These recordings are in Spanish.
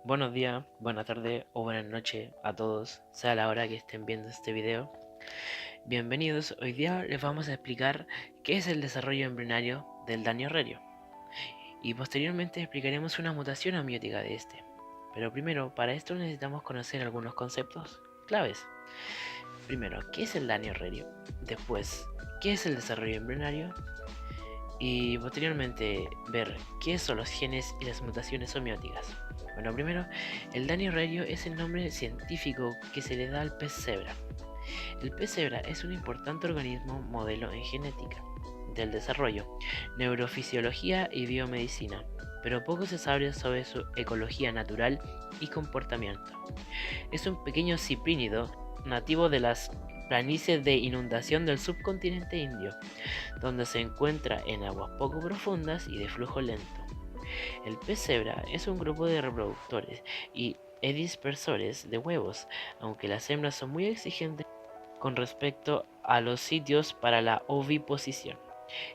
Buenos días, buenas tardes o buenas noches a todos, sea la hora que estén viendo este video. Bienvenidos, hoy día les vamos a explicar qué es el desarrollo embrionario del daño rerio y posteriormente explicaremos una mutación amniótica de este. Pero primero, para esto necesitamos conocer algunos conceptos claves. Primero, ¿qué es el daño rerio? Después, ¿qué es el desarrollo embrionario? Y posteriormente ver qué son los genes y las mutaciones somióticas. Bueno, primero, el daño rerio es el nombre científico que se le da al pez cebra. El pez cebra es un importante organismo modelo en genética, del desarrollo, neurofisiología y biomedicina, pero poco se sabe sobre su ecología natural y comportamiento. Es un pequeño ciprínido nativo de las planicies de inundación del subcontinente indio, donde se encuentra en aguas poco profundas y de flujo lento. El pez cebra es un grupo de reproductores y dispersores de huevos, aunque las hembras son muy exigentes con respecto a los sitios para la oviposición,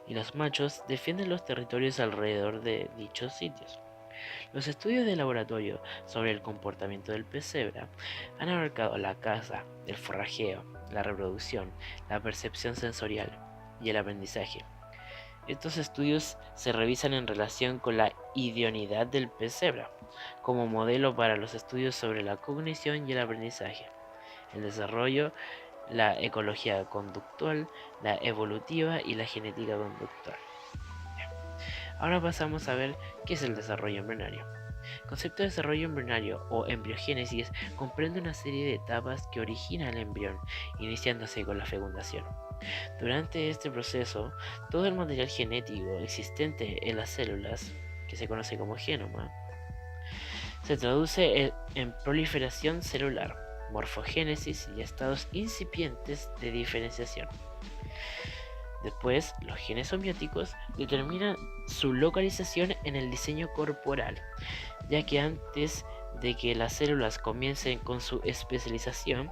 y los machos defienden los territorios alrededor de dichos sitios. Los estudios de laboratorio sobre el comportamiento del pez cebra han abarcado la caza, el forrajeo, la reproducción, la percepción sensorial y el aprendizaje. Estos estudios se revisan en relación con la idoneidad del pez cebra como modelo para los estudios sobre la cognición y el aprendizaje, el desarrollo, la ecología conductual, la evolutiva y la genética conductual. Ahora pasamos a ver qué es el desarrollo embrionario. El concepto de desarrollo embrionario o embriogénesis comprende una serie de etapas que origina el embrión, iniciándose con la fecundación. Durante este proceso, todo el material genético existente en las células, que se conoce como genoma, se traduce en proliferación celular, morfogénesis y estados incipientes de diferenciación. Después, los genes somióticos determinan su localización en el diseño corporal, ya que antes de que las células comiencen con su especialización,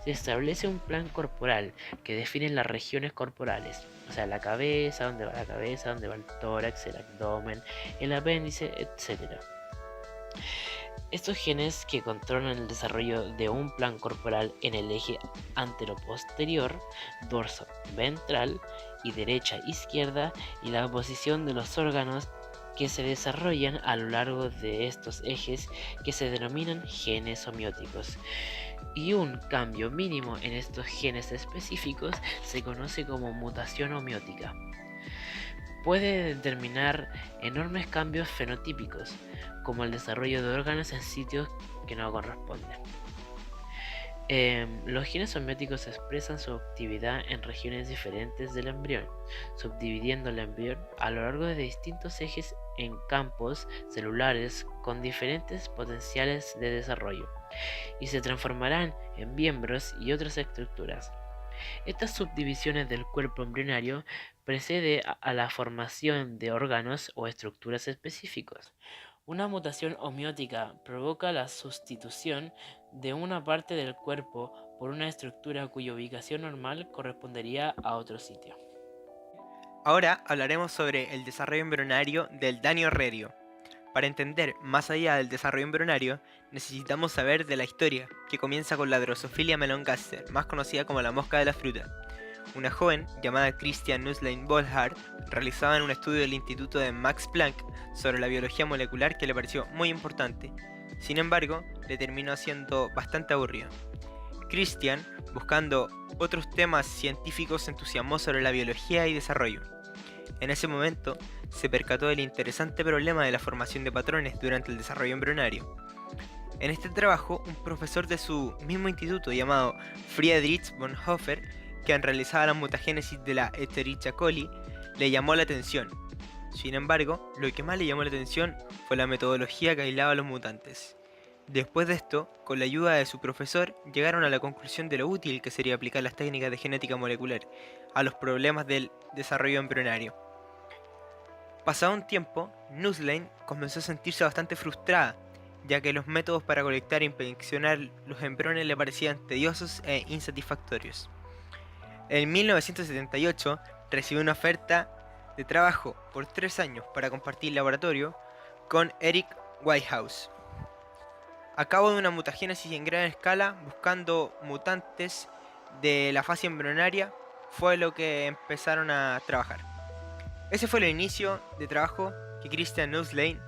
se establece un plan corporal que define las regiones corporales, o sea, la cabeza, dónde va la cabeza, dónde va el tórax, el abdomen, el apéndice, etc. Estos genes que controlan el desarrollo de un plan corporal en el eje anteroposterior, dorso ventral y derecha-izquierda, y la posición de los órganos que se desarrollan a lo largo de estos ejes, que se denominan genes somióticos. Y un cambio mínimo en estos genes específicos se conoce como mutación homeótica. Puede determinar enormes cambios fenotípicos, como el desarrollo de órganos en sitios que no corresponden. Los genes somióticos expresan su actividad en regiones diferentes del embrión, subdividiendo el embrión a lo largo de distintos ejes en campos celulares con diferentes potenciales de desarrollo, y se transformarán en miembros y otras estructuras. Estas subdivisiones del cuerpo embrionario precede a la formación de órganos o estructuras específicos. Una mutación homeótica provoca la sustitución de una parte del cuerpo por una estructura cuya ubicación normal correspondería a otro sitio. Ahora hablaremos sobre el desarrollo embrionario del Danio rerio. Para entender más allá del desarrollo embrionario, necesitamos saber de la historia, que comienza con la Drosophila melanogaster, más conocida como la mosca de la fruta. Una joven llamada Christiane Nusslein-Bollhardt realizaba un estudio del Instituto de Max Planck sobre la biología molecular que le pareció muy importante. Sin embargo, le terminó siendo bastante aburrido. Christian, buscando otros temas científicos, se entusiasmó sobre la biología y desarrollo. En ese momento, se percató del interesante problema de la formación de patrones durante el desarrollo embrionario. En este trabajo, un profesor de su mismo instituto llamado Friedrich Bonhoeffer, que realizaba la mutagénesis de la Escherichia coli, le llamó la atención. Sin embargo, lo que más le llamó la atención fue la metodología que aislaba a los mutantes. Después de esto, con la ayuda de su profesor, llegaron a la conclusión de lo útil que sería aplicar las técnicas de genética molecular a los problemas del desarrollo embrionario. Pasado un tiempo, Nusslein comenzó a sentirse bastante frustrada, ya que los métodos para colectar e inspeccionar los embriones le parecían tediosos e insatisfactorios. En 1978 recibió una oferta de trabajo por 3 años para compartir laboratorio con Eric Whitehouse. A cabo de una mutagénesis en gran escala, buscando mutantes de la fase embrionaria, fue lo que empezaron a trabajar. Ese fue el inicio de trabajo que Christian Nusslein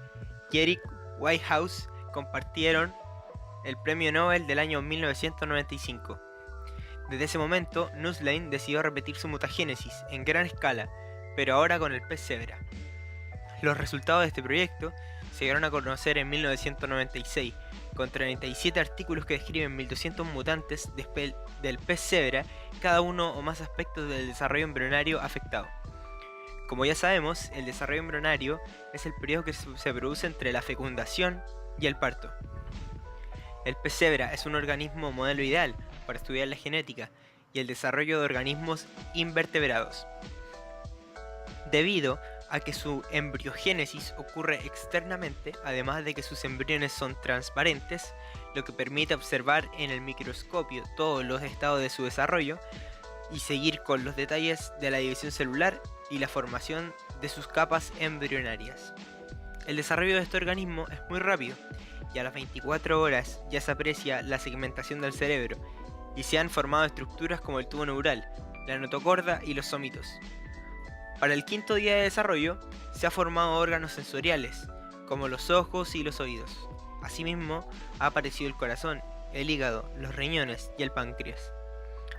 y Eric Whitehouse compartieron el premio Nobel del año 1995. Desde ese momento, Nusslein decidió repetir su mutagénesis en gran escala, pero ahora con el pez cebra. Los resultados de este proyecto se dieron a conocer en 1996, con 37 artículos que describen 1200 mutantes del pez cebra, cada uno o más aspectos del desarrollo embrionario afectado. Como ya sabemos, el desarrollo embrionario es el periodo que se produce entre la fecundación y el parto. El pez cebra es un organismo modelo ideal para estudiar la genética y el desarrollo de organismos invertebrados, debido a que su embriogénesis ocurre externamente, además de que sus embriones son transparentes, lo que permite observar en el microscopio todos los estados de su desarrollo y seguir con los detalles de la división celular y la formación de sus capas embrionarias. El desarrollo de este organismo es muy rápido y a las 24 horas ya se aprecia la segmentación del cerebro y se han formado estructuras como el tubo neural, la notocorda y los sómitos. Para el quinto día de desarrollo se han formado órganos sensoriales, como los ojos y los oídos. Asimismo, ha aparecido el corazón, el hígado, los riñones y el páncreas.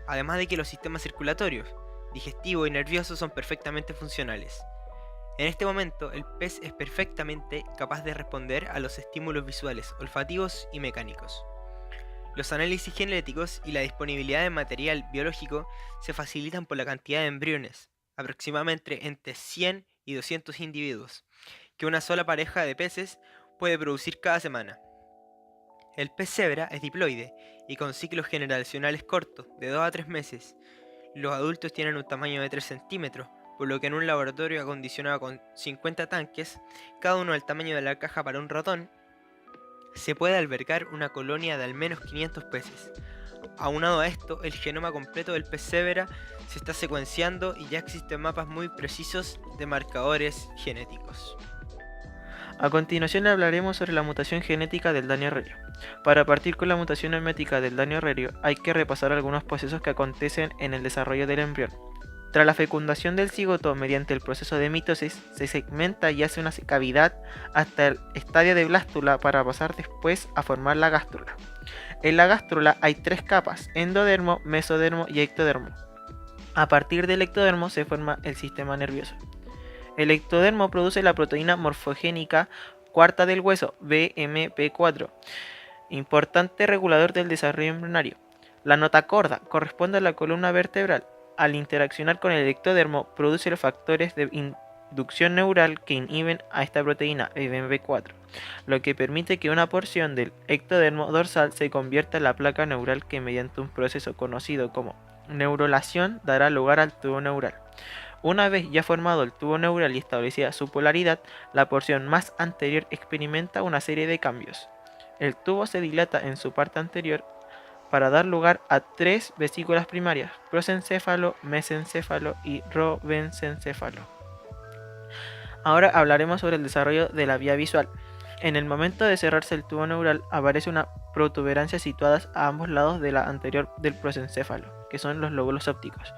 Además de que los sistemas circulatorios, digestivo y nervioso son perfectamente funcionales. En este momento, el pez es perfectamente capaz de responder a los estímulos visuales, olfativos y mecánicos. Los análisis genéticos y la disponibilidad de material biológico se facilitan por la cantidad de embriones, aproximadamente entre 100 y 200 individuos, que una sola pareja de peces puede producir cada semana. El pez cebra es diploide y con ciclos generacionales cortos, de 2 a 3 meses. Los adultos tienen un tamaño de 3 centímetros, por lo que en un laboratorio acondicionado con 50 tanques, cada uno del tamaño de la caja para un ratón, se puede albergar una colonia de al menos 500 peces. Aunado a esto, el genoma completo del pez cebra se está secuenciando y ya existen mapas muy precisos de marcadores genéticos. A continuación hablaremos sobre la mutación genética del daño rerio. Para partir con la mutación hermética del daño rerio hay que repasar algunos procesos que acontecen en el desarrollo del embrión. Tras la fecundación del cigoto mediante el proceso de mitosis, se segmenta y hace una cavidad hasta el estadio de blástula para pasar después a formar la gástrula. En la gástrula hay 3 capas, endodermo, mesodermo y ectodermo. A partir del ectodermo se forma el sistema nervioso. El ectodermo produce la proteína morfogénica cuarta del hueso, BMP4, importante regulador del desarrollo embrionario. La notocorda corresponde a la columna vertebral. Al interaccionar con el ectodermo, produce los factores de inducción neural que inhiben a esta proteína BMP4, lo que permite que una porción del ectodermo dorsal se convierta en la placa neural que mediante un proceso conocido como neurulación dará lugar al tubo neural. Una vez ya formado el tubo neural y establecida su polaridad, la porción más anterior experimenta una serie de cambios. El tubo se dilata en su parte anterior para dar lugar a 3 vesículas primarias, prosencéfalo, mesencéfalo y rovencencéfalo. Ahora hablaremos sobre el desarrollo de la vía visual. En el momento de cerrarse el tubo neural aparece una protuberancia situadas a ambos lados de la anterior del prosencéfalo, que son los lóbulos ópticos.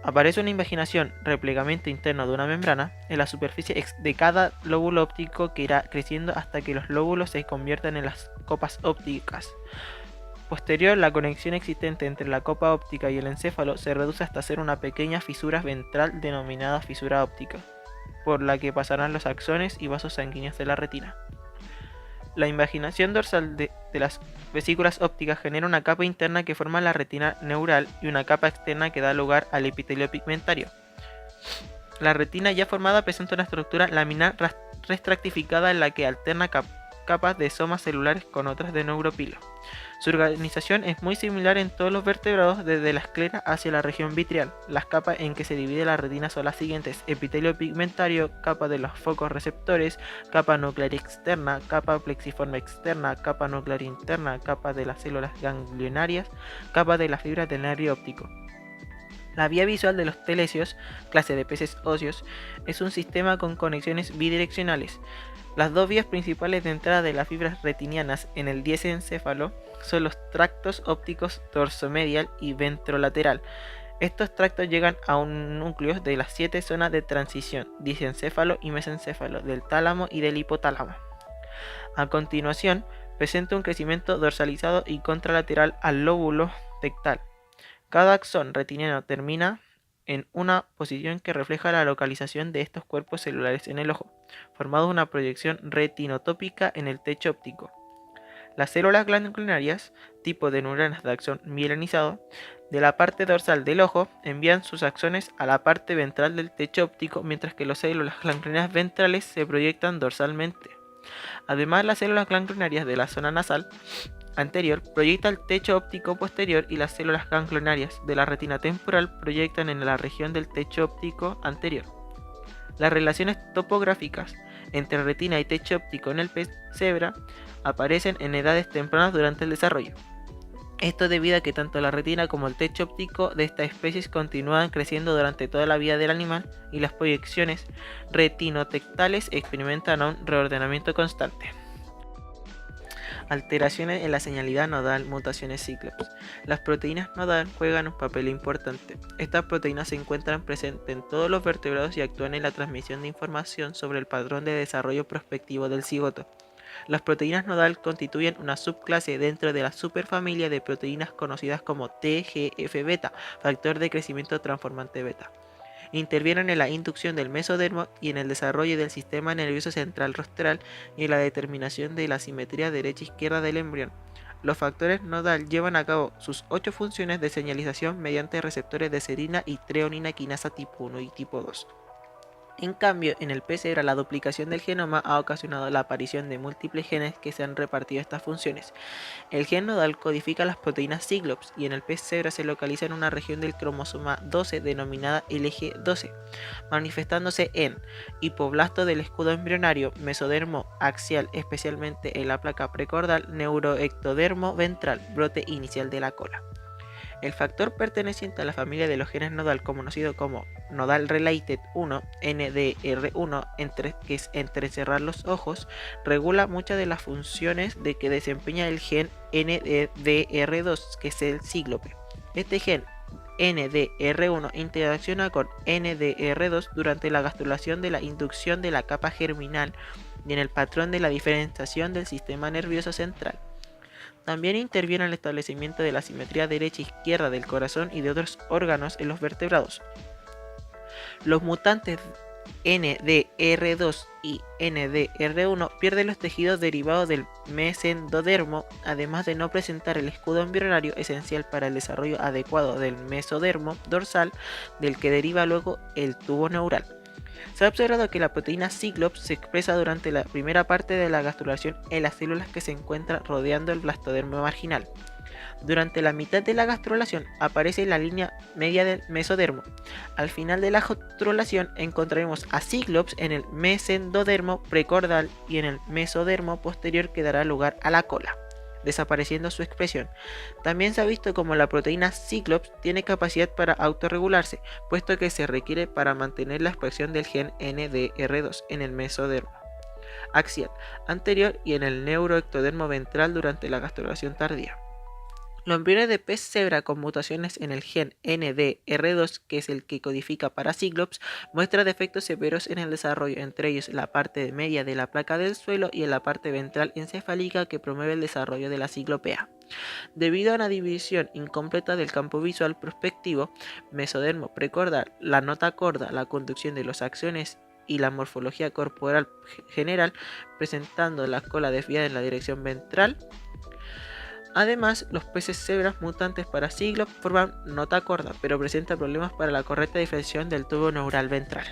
Aparece una invaginación, replegamiento interno de una membrana, en la superficie de cada lóbulo óptico que irá creciendo hasta que los lóbulos se conviertan en las copas ópticas. Posterior, la conexión existente entre la copa óptica y el encéfalo se reduce hasta ser una pequeña fisura ventral denominada fisura óptica, por la que pasarán los axones y vasos sanguíneos de la retina. La invaginación dorsal de las vesículas ópticas genera una capa interna que forma la retina neural y una capa externa que da lugar al epitelio pigmentario. La retina ya formada presenta una estructura laminar restratificada en la que alterna capas de somas celulares con otras de neuropilo. Su organización es muy similar en todos los vertebrados, desde la esclera hacia la región vitreal. Las capas en que se divide la retina son las siguientes: epitelio pigmentario, capa de los focos receptores, capa nuclear externa, capa plexiforme externa, capa nuclear interna, capa de las células ganglionarias, capa de las fibras del nervio óptico. La vía visual de los telecios, clase de peces óseos, es un sistema con conexiones bidireccionales. Las dos vías principales de entrada de las fibras retinianas en el diencéfalo son los tractos ópticos dorsomedial y ventrolateral. Estos tractos llegan a un núcleo de las 7 zonas de transición, diencéfalo y mesencéfalo, del tálamo y del hipotálamo. A continuación, presenta un crecimiento dorsalizado y contralateral al lóbulo tectal. Cada axón retiniano termina en una posición que refleja la localización de estos cuerpos celulares en el ojo, formando una proyección retinotópica en el techo óptico. Las células ganglionarias, tipo de neuronas de axón mielinizado, de la parte dorsal del ojo envían sus axones a la parte ventral del techo óptico, mientras que las células ganglionarias ventrales se proyectan dorsalmente. Además, las células ganglionarias de la zona nasal anterior proyectan el techo óptico posterior y las células ganglionarias de la retina temporal proyectan en la región del techo óptico anterior. Las relaciones topográficas entre retina y techo óptico en el pez cebra aparecen en edades tempranas durante el desarrollo. Esto debido a que tanto la retina como el techo óptico de esta especie continúan creciendo durante toda la vida del animal y las proyecciones retinotectales experimentan un reordenamiento constante. Alteraciones en la señalidad nodal, mutaciones cíclops. Las proteínas nodal juegan un papel importante. Estas proteínas se encuentran presentes en todos los vertebrados y actúan en la transmisión de información sobre el patrón de desarrollo prospectivo del cigoto. Las proteínas nodal constituyen una subclase dentro de la superfamilia de proteínas conocidas como TGF-beta, factor de crecimiento transformante beta. Intervienen en la inducción del mesodermo y en el desarrollo del sistema nervioso central rostral y en la determinación de la simetría derecha-izquierda del embrión. Los factores nodal llevan a cabo sus 8 funciones de señalización mediante receptores de serina y treonina quinasa tipo 1 y tipo 2. En cambio, en el pez cebra la duplicación del genoma ha ocasionado la aparición de múltiples genes que se han repartido estas funciones. El gen nodal codifica las proteínas cíclops y en el pez cebra se localiza en una región del cromosoma 12 denominada LG12, manifestándose en hipoblasto del escudo embrionario, mesodermo axial, especialmente en la placa precordal, neuroectodermo ventral, brote inicial de la cola. El factor perteneciente a la familia de los genes nodal, conocido como nodal related 1, NDR1, que es entrecerrar los ojos, regula muchas de las funciones de que desempeña el gen NDR2, que es el cíclope. Este gen NDR1 interacciona con NDR2 durante la gastrulación de la inducción de la capa germinal y en el patrón de la diferenciación del sistema nervioso central. También interviene en el establecimiento de la simetría derecha-izquierda del corazón y de otros órganos en los vertebrados. Los mutantes NDR2 y NDR1 pierden los tejidos derivados del mesendodermo, además de no presentar el escudo embrionario esencial para el desarrollo adecuado del mesodermo dorsal, del que deriva luego el tubo neural. Se ha observado que la proteína cíclops se expresa durante la primera parte de la gastrulación en las células que se encuentran rodeando el blastodermo marginal. Durante la mitad de la gastrulación aparece la línea media del mesodermo. Al final de la gastrulación encontraremos a cíclops en el mesendodermo precordal y en el mesodermo posterior que dará lugar a la cola, desapareciendo su expresión. También se ha visto como la proteína cíclops tiene capacidad para autorregularse, puesto que se requiere para mantener la expresión del gen NDR2 en el mesodermo axial anterior y en el neuroectodermo ventral durante la gastrulación tardía. Los embriones de pez cebra con mutaciones en el gen NDR2, que es el que codifica para cíclops, muestran defectos severos en el desarrollo, entre ellos la parte media de la placa del suelo y en la parte ventral encefálica que promueve el desarrollo de la ciclopea. Debido a una división incompleta del campo visual prospectivo, mesodermo precordal, la nota corda, la conducción de los axones y la morfología corporal general, presentando la cola desviada en la dirección ventral. Además, los peces cebras mutantes para cíclops forman nota corda, pero presentan problemas para la correcta diferenciación del tubo neural ventral.